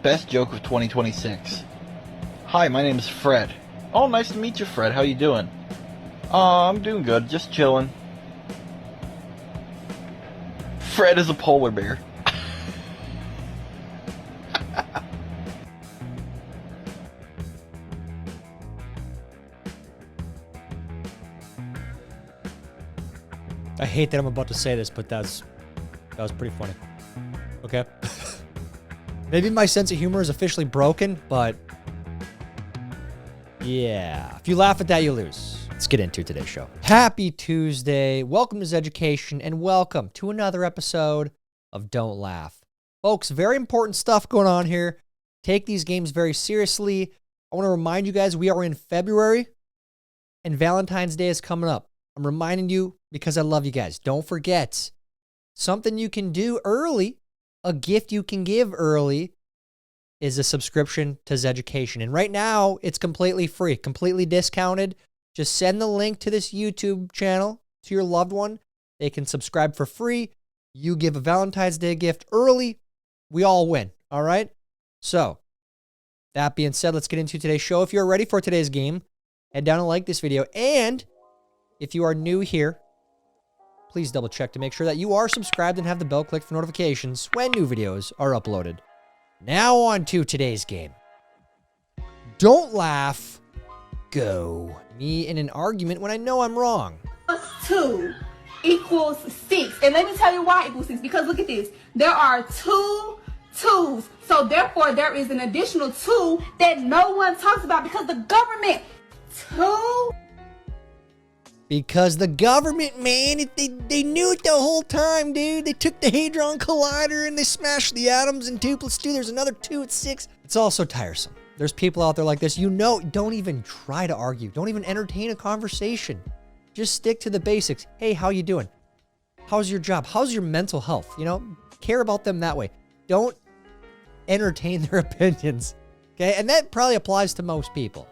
Best joke of 2026. Hi, my name is Fred. Oh, nice to meet you, Fred. How you doing? I'm doing good. Just chilling. Fred is a polar bear. I hate that I'm about to say this, but that was pretty funny. Okay. Maybe my sense of humor is officially broken, but yeah. If you laugh at that, you lose. Let's get into today's show. Happy Tuesday. Welcome to Zeducation, and welcome to another episode of Don't Laugh. Folks, very important stuff going on here. Take these games very seriously. I want to remind you guys we are in February, and Valentine's Day is coming up. I'm reminding you because I love you guys. Don't forget, something you can do early, a gift you can give early, is a subscription to Zeducation. And right now, it's completely free, completely discounted. Just send the link to this YouTube channel to your loved one. They can subscribe for free. You give a Valentine's Day gift early. We all win, all right? So, that being said, let's get into today's show. If you're ready for today's game, head down and like this video. And if you are new here, please double check to make sure that you are subscribed and have the bell clicked for notifications when new videos are uploaded. Now on to today's game. Don't laugh. Go. Me in an argument when I know I'm wrong. +2 equals 6. And let me tell you why equals 6. Because look at this. There are 2 2's. So therefore there is an additional 2 that no one talks about because the government 2. Because the government, man, they knew it the whole time, dude. They took the Hadron Collider and they smashed the atoms in 2 + 2. There's another 2 at 6. It's all so tiresome. There's people out there like this. You know, don't even try to argue. Don't even entertain a conversation. Just stick to the basics. Hey, how you doing? How's your job? How's your mental health? You know, care about them that way. Don't entertain their opinions, okay? And that probably applies to most people.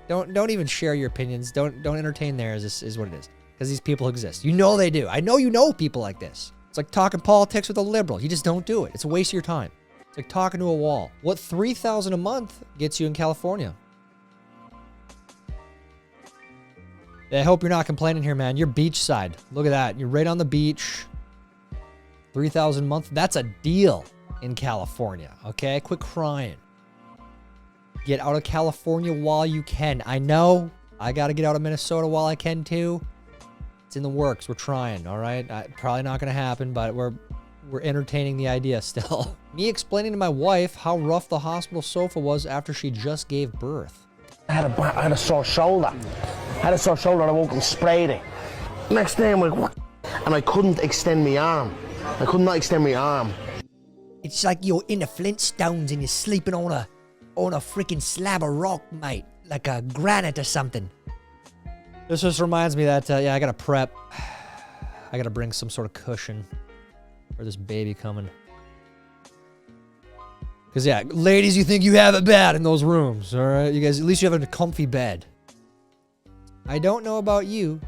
Don't even share your opinions. Don't entertain theirs is what it is. Because these people exist. You know they do. I know you know people like this. It's like talking politics with a liberal. You just don't do it. It's a waste of your time. It's like talking to a wall. What $3,000 a month gets you in California? I hope you're not complaining here, man. You're beachside. Look at that. You're right on the beach. $3,000 a month. That's a deal in California. Okay? Quit crying. Get out of California while you can. I know. I got to get out of Minnesota while I can too. It's in the works. We're trying, all right? Probably not going to happen, but we're entertaining the idea still. Me explaining to my wife how rough the hospital sofa was after she just gave birth. I had a sore shoulder. And I woke up and sprayed it. Next day I'm like, what? And I couldn't extend my arm. I could not extend my arm. It's like you're in the Flintstones and you're sleeping on a freaking slab of rock, mate. Like a granite or something. This just reminds me that, yeah, I gotta prep. I gotta bring some sort of cushion for this baby coming. Because, yeah, ladies, you think you have it bad in those rooms, all right? You guys, at least you have a comfy bed. I don't know about you,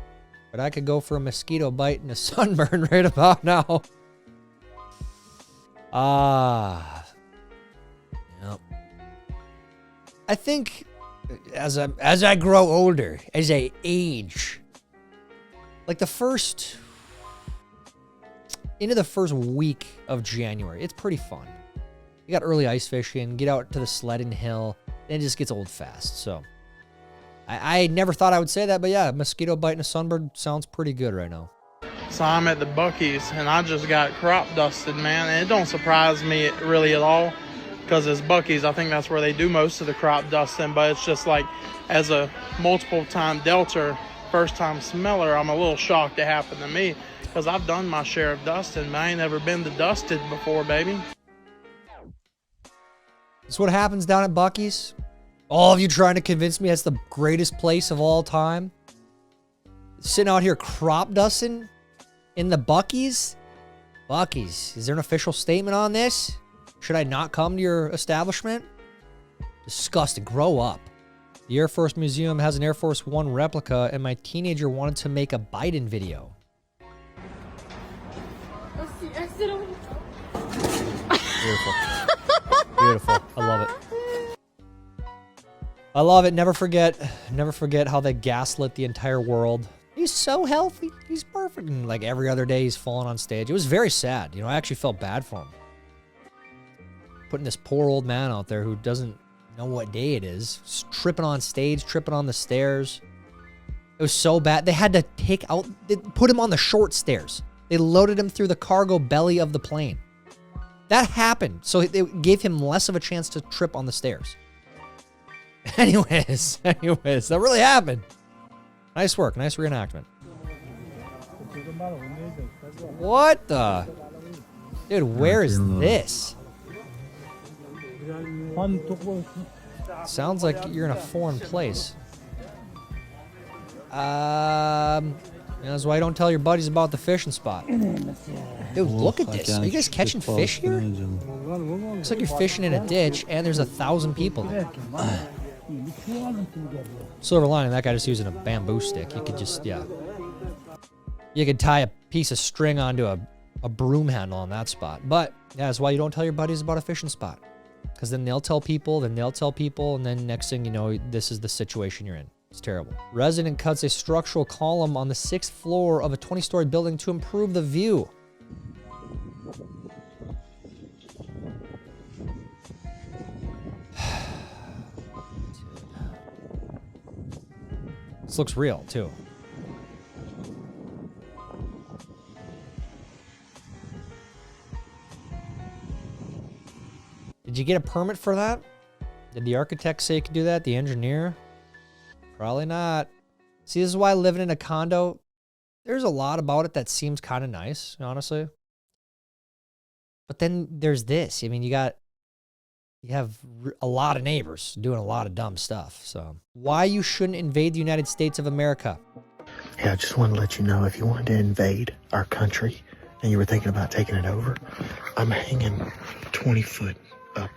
but I could go for a mosquito bite and a sunburn right about now. Yep. I think as I grow older, as I age, like into the first week of January, it's pretty fun. You got early ice fishing, get out to the sledding hill, then it just gets old fast. So I never thought I would say that, but yeah, mosquito bite and a sunburn sounds pretty good right now. So I'm at the Buc-ee's and I just got crop dusted, man. And it don't surprise me really at all because it's Buc-ee's. I think that's where they do most of the crop dusting. But it's just like, as a multiple time Delta first time smeller, I'm a little shocked it happened to me because I've done my share of dusting, but I ain't never been to dusted before, baby. That's what happens down at Buc-ee's. All of you trying to convince me that's the greatest place of all time. Sitting out here crop dusting in the Buc-ee's. Buc-ee's, is there an official statement on this? Should I not come to your establishment? Disgusting. Grow up. The Air Force Museum has an Air Force One replica, and my teenager wanted to make a Biden video. Beautiful. Beautiful. I love it. I love it. Never forget how they gaslit the entire world. He's so healthy. He's perfect. And like every other day, he's falling on stage. It was very sad. You know, I actually felt bad for him. Putting this poor old man out there who doesn't know what day it is. Just tripping on stage, tripping on the stairs. It was so bad. They had to put him on the short stairs. They loaded him through the cargo belly of the plane. That happened. So it gave him less of a chance to trip on the stairs. Anyways, that really happened. Nice work. Nice reenactment. What the? Dude, where is this? Sounds like you're in a foreign place. That's why you don't tell your buddies about the fishing spot. Dude, look at this. Are you guys catching fish here? Looks like you're fishing in a ditch and there's 1,000 people there. Silver lining, that guy just using a bamboo stick. You could just, yeah. You could tie a piece of string onto a broom handle on that spot. But, yeah, that's why you don't tell your buddies about a fishing spot. Because then they'll tell people, and then next thing you know, this is the situation you're in. It's terrible. Resident cuts a structural column on the 6th floor of a 20-story building to improve the view. This looks real, too. Did you get a permit for that? Did the architect say you could do that? The engineer? Probably not. See, this is why living in a condo, there's a lot about it that seems kind of nice, honestly. But then there's this. I mean, you have a lot of neighbors doing a lot of dumb stuff. So why you shouldn't invade the United States of America? Yeah, I just want to let you know, if you wanted to invade our country and you were thinking about taking it over, I'm hanging 20 foot up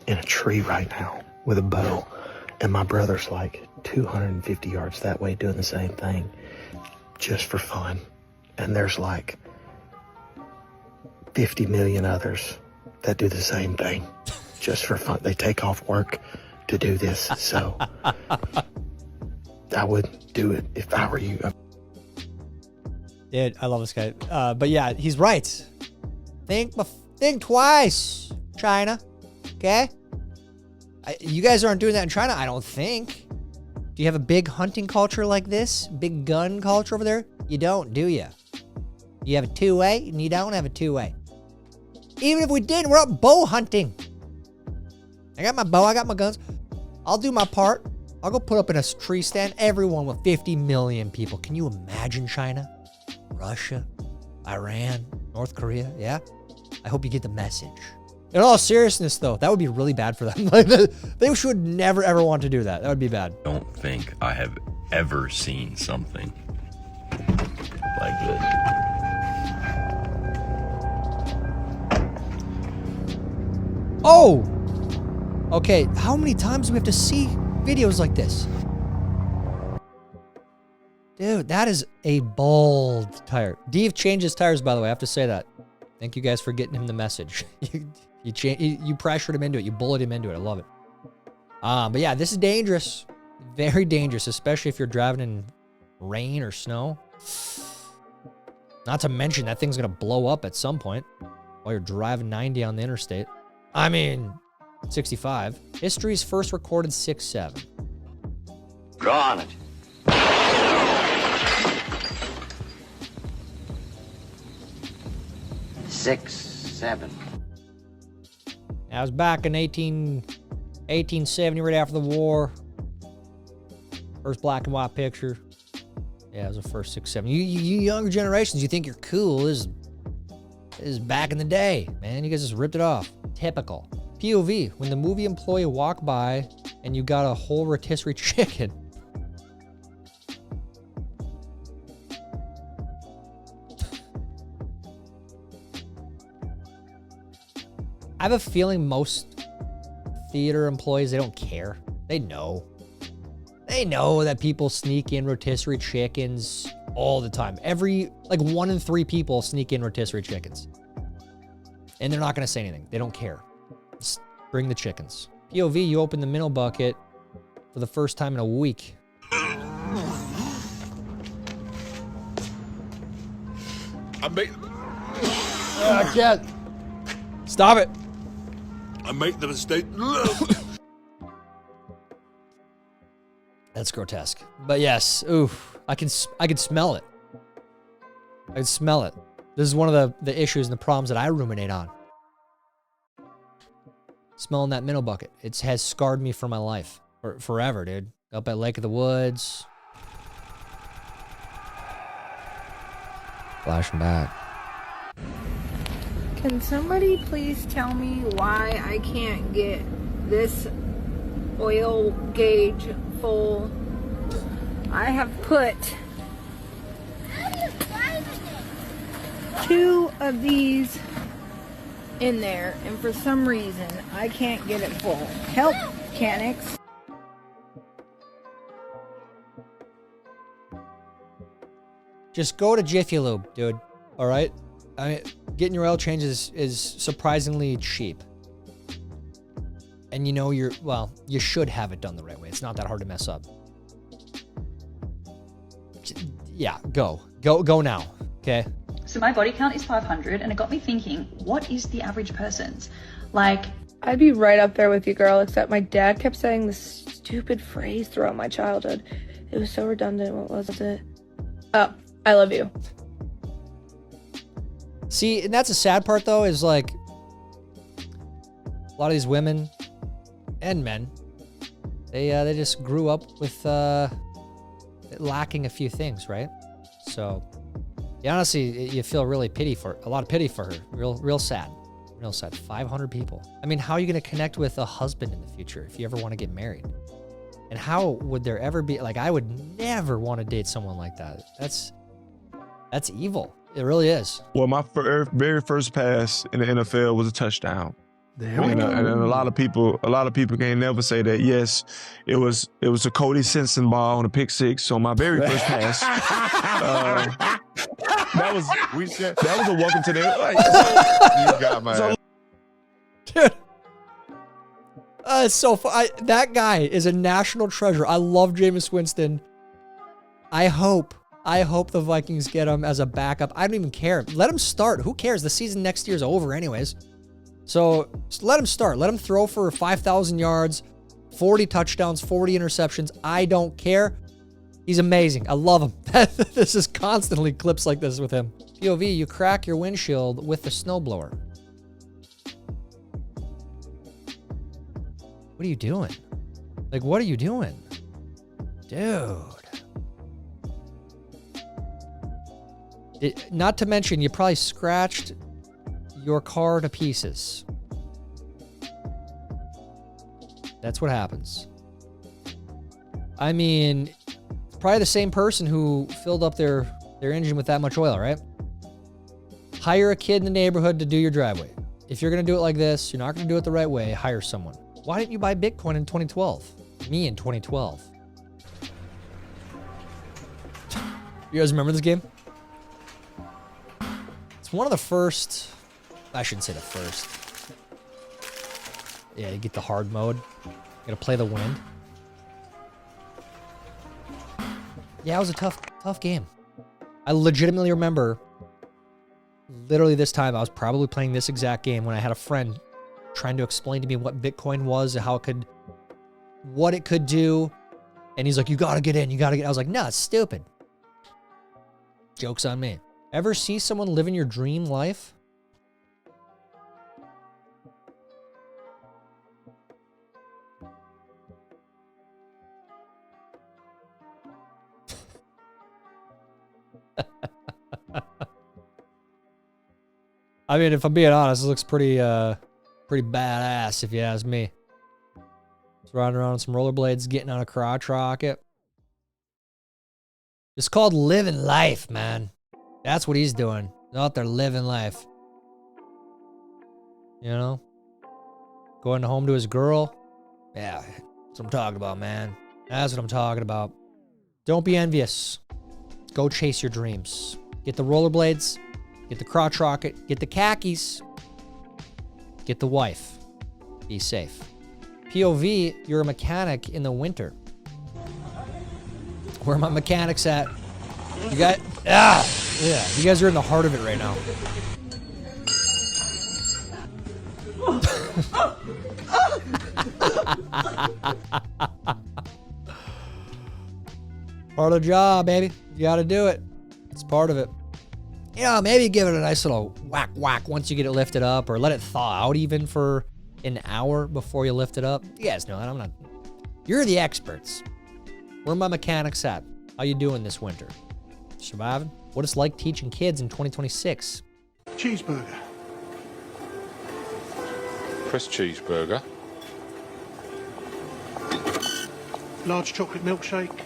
in a tree right now with a bow. And my brother's like 250 yards that way doing the same thing just for fun. And there's like 50 million others that do the same thing just for fun. They take off work to do this. So I would do it if I were you. Dude, I love this guy. But yeah, he's right. Think twice, China. Okay? You guys aren't doing that in China, I don't think. Do you have a big hunting culture like this? Big gun culture over there? You don't, do you? You have a two-way, and you don't have a two-way. Even if we did, we're not bow hunting. I got my bow, I got my guns. I'll do my part. I'll go put up in a tree stand. Everyone with 50 million people. Can you imagine China? Russia? Iran? North Korea? Yeah? I hope you get the message. In all seriousness, though, that would be really bad for them. They should never, ever want to do that. That would be bad. I don't think I have ever seen something like this. Oh! Okay, how many times do we have to see videos like this? Dude, that is a bold tire. Dave changed his tires, by the way. I have to say that. Thank you guys for getting him the message. You pressured him into it. You bullied him into it. I love it. But yeah, this is dangerous. Very dangerous, especially if you're driving in rain or snow. Not to mention that thing's going to blow up at some point while you're driving 90 on the interstate. I mean, 65. History's first recorded 6-7. Draw on it. Six, 7. I was back in 1870, right after the war. First black and white picture. Yeah, it was the first 6-7. You younger generations, you think you're cool. This is back in the day, man. You guys just ripped it off. Typical. POV, when the movie employee walked by and you got a whole rotisserie chicken. I have a feeling most theater employees, they don't care. They know. They know that people sneak in rotisserie chickens all the time. Like 1 in 3 people sneak in rotisserie chickens. And they're not going to say anything. They don't care. Bring the chickens. POV, you open the middle bucket for the first time in a week. I make I can't. Stop it. the mistake. That's grotesque. But yes, oof. I can smell it. I can smell it. This is one of the issues and the problems that I ruminate on. Smelling that minnow bucket. It has scarred me for my life. Forever, dude. Up at Lake of the Woods. Flashing back. Can somebody please tell me why I can't get this oil gauge full? I have put 2 of these in there, and for some reason I can't get it full. Help, mechanics. Just go to Jiffy Lube, dude. All right? I mean, getting your oil change is surprisingly cheap. And you know you should have it done the right way. It's not that hard to mess up. Yeah, go now, okay? So my body count is 500, and it got me thinking, what is the average person's? Like, I'd be right up there with you, girl, except my dad kept saying this stupid phrase throughout my childhood. It was so redundant. What was it? Oh, I love you. See, and that's a sad part, though, is like a lot of these women and men, they just grew up with lacking a few things, right? So, yeah, honestly, you feel really a lot of pity for her. Real sad. Real sad. 500 people. I mean, how are you going to connect with a husband in the future if you ever want to get married? And how would there ever be, like, I would never want to date someone like that. That's evil. It really is. Well, my very first pass in the NFL was a touchdown. And a lot of people can never say that. Yes, it was a Cody Simpson ball on a pick six on my very first pass. that was a welcome to the. You got my ass. Dude. It's so fun. That guy is a national treasure. I love Jameis Winston. I hope the Vikings get him as a backup. I don't even care. Let him start. Who cares? The season next year is over anyways. So let him start. Let him throw for 5,000 yards, 40 touchdowns, 40 interceptions. I don't care. He's amazing. I love him. This is constantly clips like this with him. POV, you crack your windshield with the snowblower. What are you doing? Like, what are you doing? Dude. Not to mention, you probably scratched your car to pieces. That's what happens. I mean, it's probably the same person who filled up their engine with that much oil, right? Hire a kid in the neighborhood to do your driveway. If you're going to do it like this, you're not going to do it the right way, hire someone. Why didn't you buy Bitcoin in 2012? Me in 2012. You guys remember this game? It's one of the first... I shouldn't say the first. Yeah, you get the hard mode. You gotta play the wind. Yeah, it was a tough game. I legitimately remember, literally this time, I was probably playing this exact game when I had a friend trying to explain to me what Bitcoin was, what it could do. And he's like, you gotta get in, I was like, no, it's stupid. Joke's on me. Ever see someone living your dream life? I mean, if I'm being honest, it looks pretty badass if you ask me. Just riding around on some rollerblades, getting on a crotch rocket. It's called living life, man. That's what he's doing. He's out there living life. You know? Going home to his girl. Yeah, that's what I'm talking about, man. That's what I'm talking about. Don't be envious. Go chase your dreams. Get the rollerblades. Get the crotch rocket. Get the khakis. Get the wife. Be safe. POV, you're a mechanic in the winter. Where are my mechanics at? You got, yeah, you guys are in the heart of it right now. Part of the job, baby. You got to do it. It's part of it. You know, maybe give it a nice little whack once you get it lifted up, or let it thaw out even for an hour before you lift it up. You guys know that. I'm not. You're the experts. Where are my mechanics at? How you doing this winter? Surviving? What it's like teaching kids in 2026? Cheeseburger. Press cheeseburger. Large chocolate milkshake.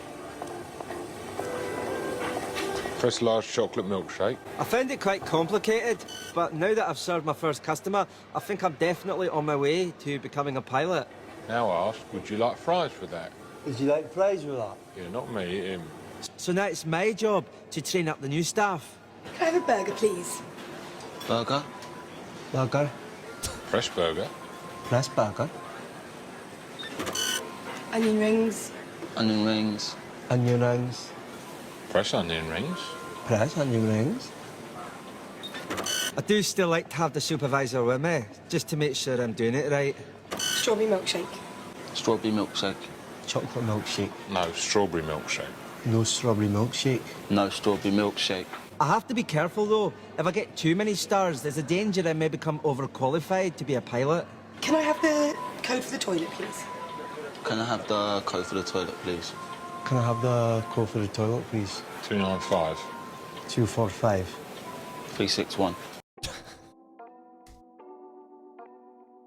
Press large chocolate milkshake. I found it quite complicated, but now that I've served my first customer, I think I'm definitely on my way to becoming a pilot. Now ask, would you like fries with that? Would you like fries with that? Yeah, not me, him. So now it's my job to train up the new staff. Can I have a burger, please? Burger. Burger. Fresh burger. Fresh burger. Onion rings. Onion rings. Onion rings. Fresh onion rings. Fresh onion rings. I do still like to have the supervisor with me, just to make sure I'm doing it right. Strawberry milkshake. Strawberry milkshake. Chocolate milkshake. No, strawberry milkshake. No strawberry milkshake. No strawberry milkshake. I have to be careful though. If I get too many stars, there's a danger I may become overqualified to be a pilot. Can I have the code for the toilet, please? Can I have the code for the toilet, please? Can I have the code for the toilet, please? 295. 245. 361.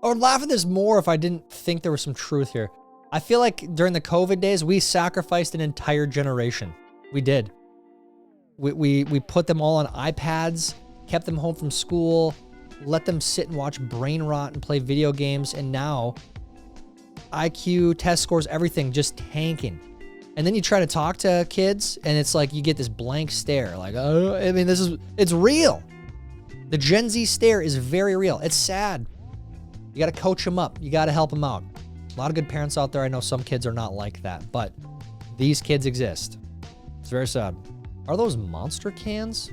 I would laugh at this more if I didn't think there was some truth here. I feel like during the COVID days, we sacrificed an entire generation. We did. We put them all on iPads, kept them home from school, let them sit and watch brain rot and play video games, and now IQ, test scores, everything just tanking. And then you try to talk to kids, and it's like you get this blank stare. Like, oh, I mean, it's real. The Gen Z stare is very real. It's sad. You got to coach them up. You got to help them out. A lot of good parents out there. I know some kids are not like that, but these kids exist. It's very sad. Are those monster cans?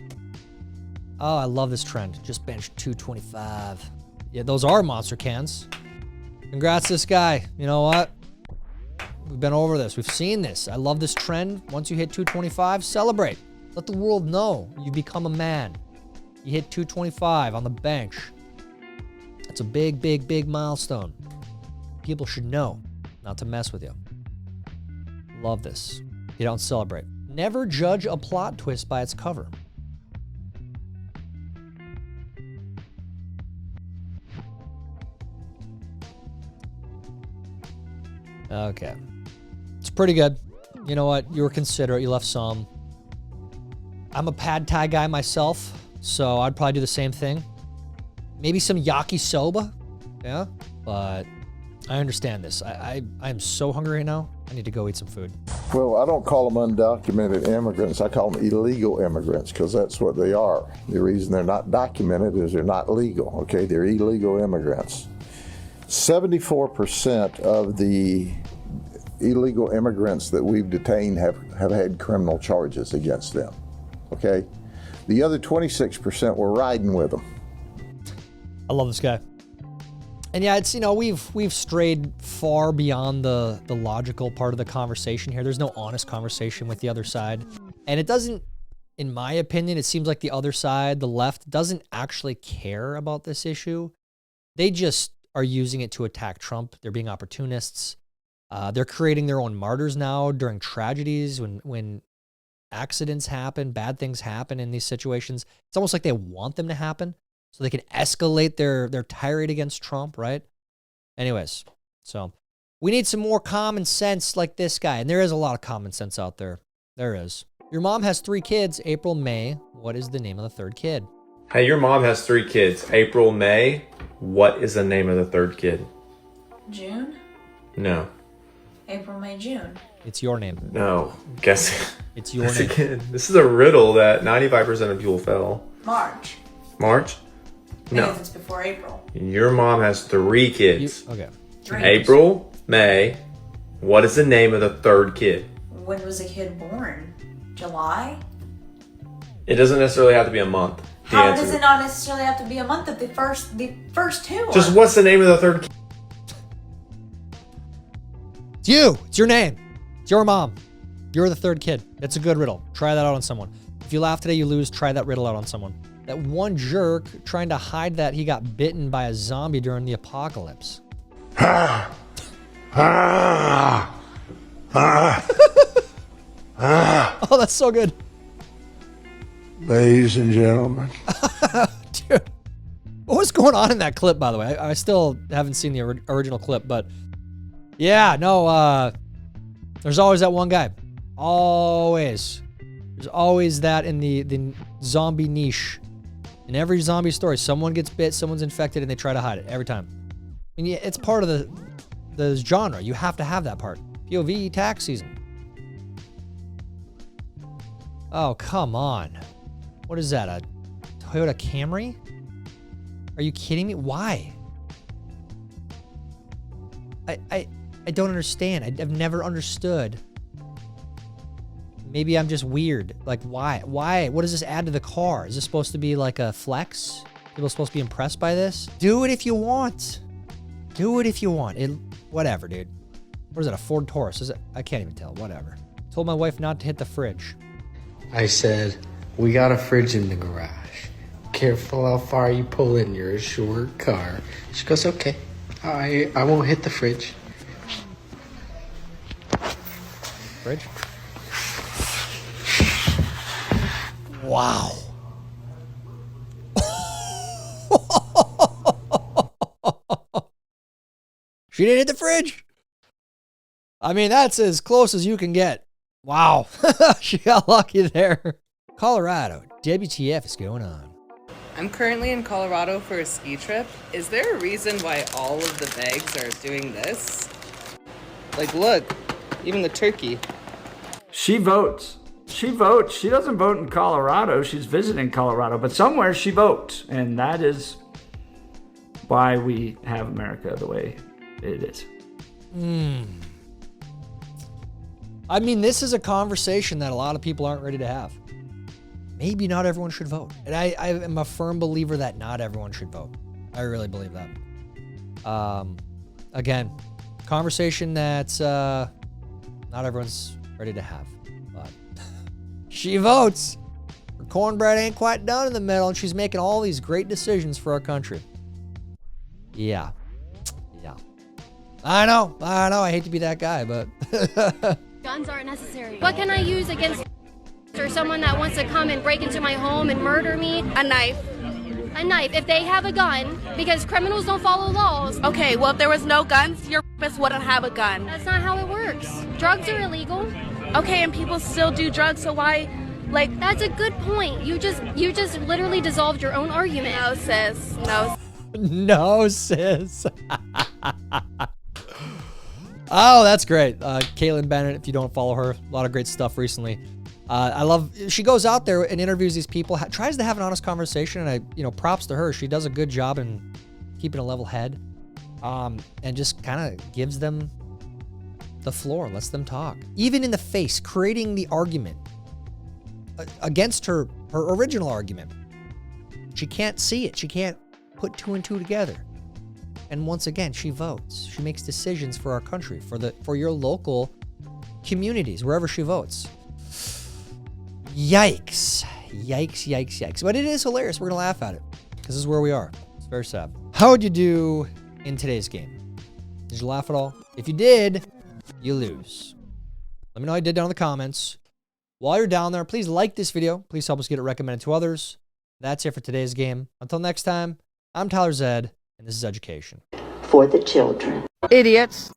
Oh, I love this trend. Just benched 225. Yeah, those are monster cans. Congrats to this guy. You know what? We've been over this. We've seen this. I love this trend. Once you hit 225, celebrate. Let the world know you become a man. You hit 225 on the bench. It's a big, big, big milestone. People should know not to mess with you. Love this. You don't celebrate. Never judge a plot twist by its cover. Okay. It's pretty good. You know what? You were considerate. You left some. I'm a pad thai guy myself, so I'd probably do the same thing. Maybe some yakisoba. Yeah. But I understand this. I am so hungry right now. I need to go eat some food. Well, I don't call them undocumented immigrants. I call them illegal immigrants because that's what they are. The reason they're not documented is they're not legal, okay? They're illegal immigrants. 74% of the illegal immigrants that we've detained have had criminal charges against them, okay? The other 26% were riding with them. I love this guy. And yeah, it's, you know, we've strayed far beyond the logical part of the conversation here. There's no honest conversation with the other side. And it doesn't, in my opinion, it seems like the other side, the left, doesn't actually care about this issue. They just are using it to attack Trump. They're being opportunists. They're creating their own martyrs now during tragedies, when accidents happen, bad things happen in these situations. It's almost like they want them to happen so they can escalate their tirade against Trump, right? Anyways, so we need some more common sense like this guy. And there is a lot of common sense out there. There is. Your mom has 3 kids, April, May. What is the name of the third kid? Hey, your mom has 3 kids, April, May. What is the name of the third kid? June? No. April, May, June. It's your name. No. Guess. It's your name. Again, this is a riddle that 95% of people fail. March. March? No. If it's before April. Your mom has 3 kids. Okay. April, May. What is the name of the 3rd kid? When was a kid born? July? It doesn't necessarily have to be a month. The How answer. does it not necessarily have to be a month if the first 2 are? Just what's the name of the 3rd kid? It's you. It's your name. It's your mom. You're the 3rd kid. It's a good riddle. Try that out on someone. If you laugh today, you lose. Try that riddle out on someone. That one jerk trying to hide that he got bitten by a zombie during the apocalypse. Oh, that's so good. Ladies and gentlemen. Dude, what was going on in that clip, by the way? I still haven't seen the original clip, but yeah, no, there's always that one guy. Always. There's always that in the zombie niche. In every zombie story, someone gets bit, someone's infected, and they try to hide it every time. I mean, it's part of the genre. You have to have that part. POV tax season. Oh, come on. What is that, a Toyota Camry? Are you kidding me? Why? I don't understand. I've never understood. Maybe I'm just weird. Like, why? Why? What does this add to the car? Is this supposed to be like a flex? People are supposed to be impressed by this? Do it if you want. Do it if you want. Whatever, dude. What is it, a Ford Taurus? Is it? I can't even tell. Whatever. Told my wife not to hit the fridge. I said, we got a fridge in the garage. Careful how far you pull in your short car. She goes, okay, I won't hit the fridge. Fridge? Wow. She didn't hit the fridge. I mean, that's as close as you can get. Wow. She got lucky there. Colorado. WTF is going on? I'm currently in Colorado for a ski trip. Is there a reason why all of the bags are doing this? Like, look, even the turkey. She votes. She votes. She doesn't vote in Colorado. She's visiting Colorado, but somewhere she votes. And that is why we have America the way it is. I mean, this is a conversation that a lot of people aren't ready to have. Maybe not everyone should vote. And I am a firm believer that not everyone should vote. I really believe that. Again, conversation that's not everyone's ready to have. But she votes. Her cornbread ain't quite done in the middle, and she's making all these great decisions for our country. Yeah. Yeah. I know. I hate to be that guy, but... Guns aren't necessary. What can I use against or someone that wants to come and break into my home and murder me? A knife. A knife. If they have a gun, because criminals don't follow laws. Okay, well, if there was no guns, your rapist wouldn't have a gun. That's not how it works. Drugs are illegal. Okay, and people still do drugs, so why, like... That's a good point. You just literally dissolved your own argument. No, sis. No. No, sis. Oh, that's great. Caitlin Bennett, if you don't follow her, a lot of great stuff recently. I love, she goes out there and interviews these people, tries to have an honest conversation, and props to her. She does a good job in keeping a level head, and just kind of gives them the floor, lets them talk. Even in the face, creating the argument against her original argument. She can't see it. She can't put 2 and 2 together. And once again, she votes. She makes decisions for our country, for your local communities, wherever she votes. Yikes. Yikes, yikes, yikes. But it is hilarious. We're going to laugh at it because this is where we are. It's very sad. How would you do in today's game? Did you laugh at all? If you did, you lose. Let me know how you did down in the comments. While you're down there, please like this video. Please help us get it recommended to others. That's it for today's game. Until next time, I'm Tyler Zed, and this is Zeducation. For the children. Idiots.